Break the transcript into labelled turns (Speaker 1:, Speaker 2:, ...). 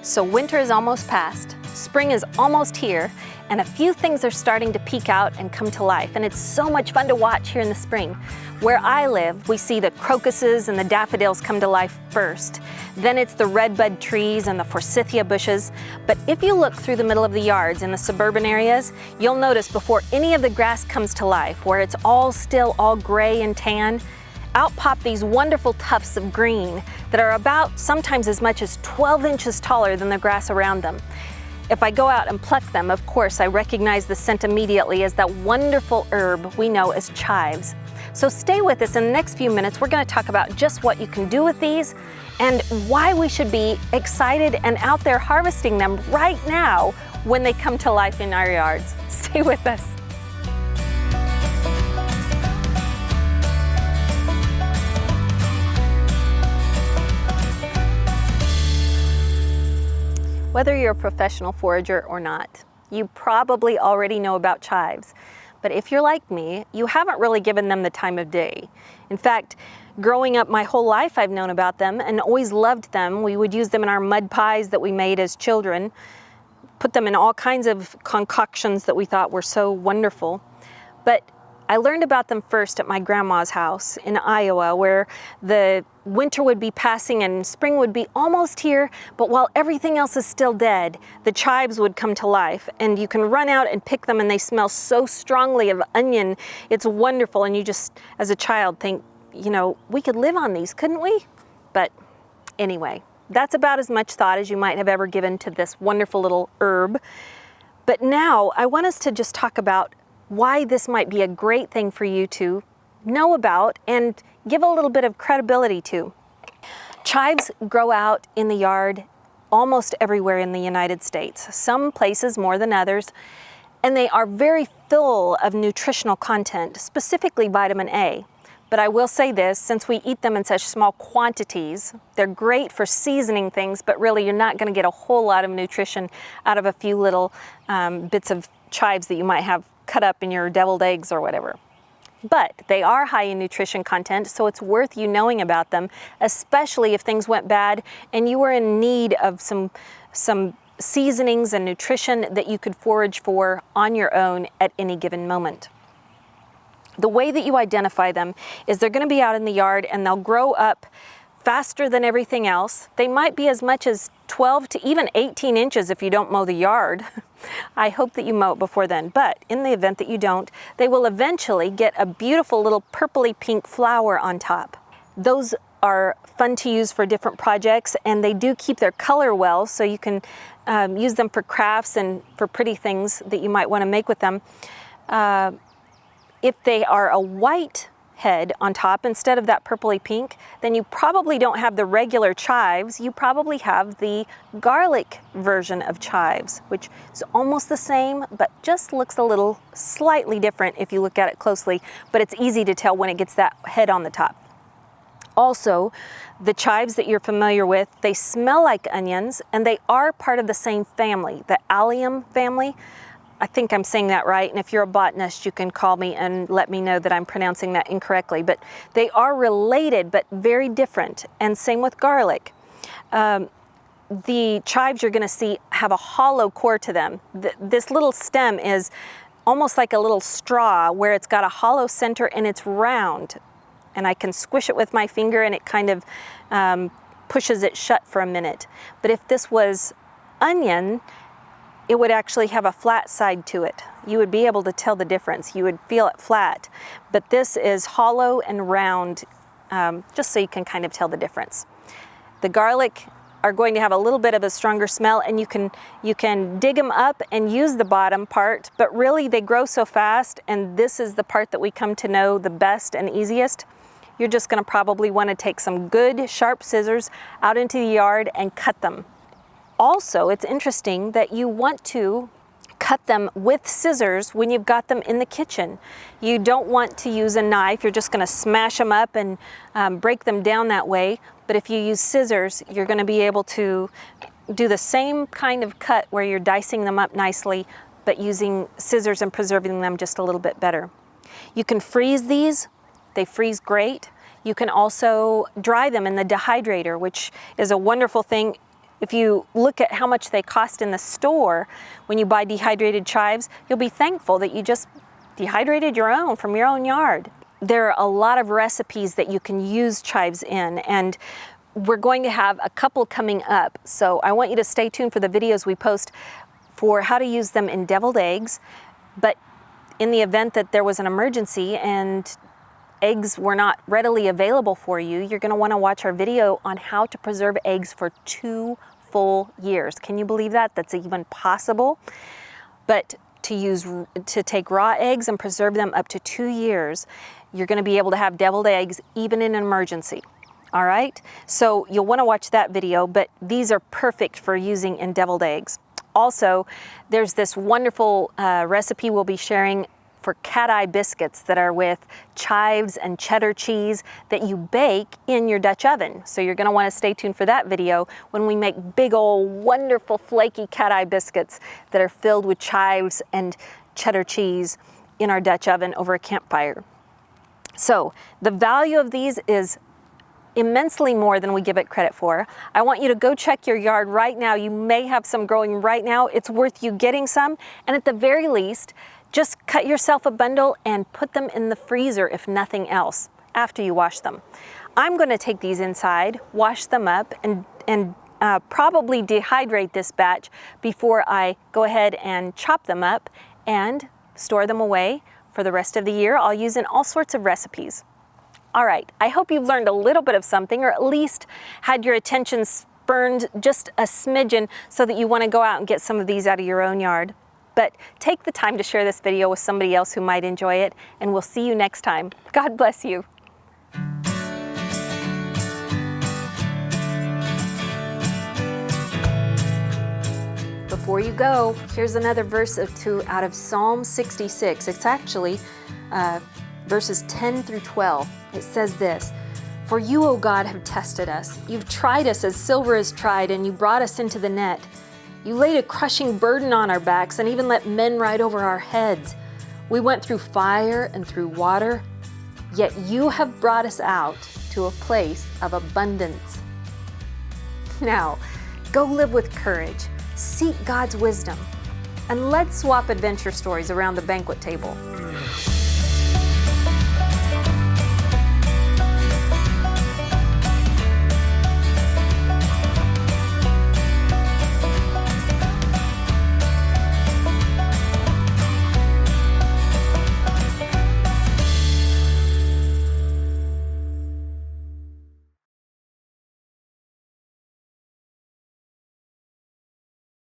Speaker 1: So winter is almost past, spring is almost here, and a few things are starting to peek out and come to life, and it's so much fun to watch here in the spring. Where I live, we see the crocuses and the daffodils come to life first. Then it's the redbud trees and the forsythia bushes. But if you look through the middle of the yards in the suburban areas, you'll notice before any of the grass comes to life, where it's all still all gray and tan, out pop these wonderful tufts of green that are about sometimes as much as 12 inches taller than the grass around them. If I go out and pluck them, of course, I recognize the scent immediately as that wonderful herb we know as chives. So stay with us in the next few minutes. We're going to talk about just what you can do with these and why we should be excited and out there harvesting them right now when they come to life in our yards. Stay with us. Whether you're a professional forager or not, you probably already know about chives. But if you're like me, you haven't really given them the time of day. In fact, growing up my whole life, I've known about them and always loved them. We would use them in our mud pies that we made as children, put them in all kinds of concoctions that we thought were so wonderful. But I learned about them first at my grandma's house in Iowa, where the winter would be passing and spring would be almost here, but while everything else is still dead, the chives would come to life, and you can run out and pick them, and they smell so strongly of onion. It's wonderful, and you just, as a child, think, you know, we could live on these, couldn't we? But anyway, that's about as much thought as you might have ever given to this wonderful little herb. But now I want us to just talk about why this might be a great thing for you to know about and give a little bit of credibility to. Chives grow out in the yard almost everywhere in the United States, some places more than others, and they are very full of nutritional content, specifically vitamin A. But I will say this, since we eat them in such small quantities, they're great for seasoning things, but really you're not going to get a whole lot of nutrition out of a few little bits of chives that you might have cut up in your deviled eggs or whatever. But they are high in nutrition content, so it's worth you knowing about them, especially if things went bad and you were in need of some seasonings and nutrition that you could forage for on your own at any given moment. The way that you identify them is they're going to be out in the yard and they'll grow up faster than everything else. They might be as much as 12 to even 18 inches if you don't mow the yard. I hope that you mow it before then, but in the event that you don't, they will eventually get a beautiful little purpley pink flower on top. Those are fun to use for different projects, and they do keep their color well, so you can use them for crafts and for pretty things that you might want to make with them. If they are a white head on top instead of that purpley pink, then you probably don't have the regular chives. You probably have the garlic version of chives, which is almost the same, but just looks a little slightly different if you look at it closely, but it's easy to tell when it gets that head on the top. Also, the chives that you're familiar with, they smell like onions, and they are part of the same family, the allium family. I think I'm saying that right, and if you're a botanist, you can call me and let me know that I'm pronouncing that incorrectly. But they are related, but very different, and same with garlic. The chives you're going to see have a hollow core to them. This little stem is almost like a little straw where it's got a hollow center and it's round. And I can squish it with my finger and it kind of pushes it shut for a minute. But if this was onion, it would actually have a flat side to it. You would be able to tell the difference. You would feel it flat. But this is hollow and round, just so you can kind of tell the difference. The garlic are going to have a little bit of a stronger smell, and you can dig them up and use the bottom part, but really they grow so fast, and this is the part that we come to know the best and easiest. You're just gonna probably wanna take some good sharp scissors out into the yard and cut them. Also, it's interesting that you want to cut them with scissors when you've got them in the kitchen. You don't want to use a knife. You're just going to smash them up and break them down that way. But if you use scissors, you're going to be able to do the same kind of cut where you're dicing them up nicely, but using scissors and preserving them just a little bit better. You can freeze these. They freeze great. You can also dry them in the dehydrator, which is a wonderful thing. If you look at how much they cost in the store when you buy dehydrated chives, you'll be thankful that you just dehydrated your own from your own yard. There are a lot of recipes that you can use chives in, and we're going to have a couple coming up. So I want you to stay tuned for the videos we post for how to use them in deviled eggs. But in the event that there was an emergency and eggs were not readily available for you, you're going to want to watch our video on how to preserve eggs for 2 full years. Can you believe that? That's even possible. But to take raw eggs and preserve them up to 2 years, you're going to be able to have deviled eggs even in an emergency. All right? So you'll want to watch that video, but these are perfect for using in deviled eggs. Also, there's this wonderful recipe we'll be sharing for cat eye biscuits that are with chives and cheddar cheese that you bake in your Dutch oven. So you're going to want to stay tuned for that video when we make big old wonderful flaky cat eye biscuits that are filled with chives and cheddar cheese in our Dutch oven over a campfire. So the value of these is immensely more than we give it credit for. I want you to go check your yard right now. You may have some growing right now. It's worth you getting some, and at the very least, just cut yourself a bundle and put them in the freezer if nothing else after you wash them. I'm going to take these inside, wash them up, and probably dehydrate this batch before I go ahead and chop them up and store them away for the rest of the year. I'll use in all sorts of recipes. All right, I hope you've learned a little bit of something, or at least had your attention spurned just a smidgen so that you want to go out and get some of these out of your own yard. But take the time to share this video with somebody else who might enjoy it, and we'll see you next time. God bless you. Before you go, here's another verse or two out of Psalm 66. It's actually verses 10 through 12. It says this: "For you, O God, have tested us. You've tried us as silver is tried, and you brought us into the net. You laid a crushing burden on our backs and even let men ride over our heads. We went through fire and through water, yet you have brought us out to a place of abundance." Now, go live with courage, seek God's wisdom, and let's swap adventure stories around the banquet table.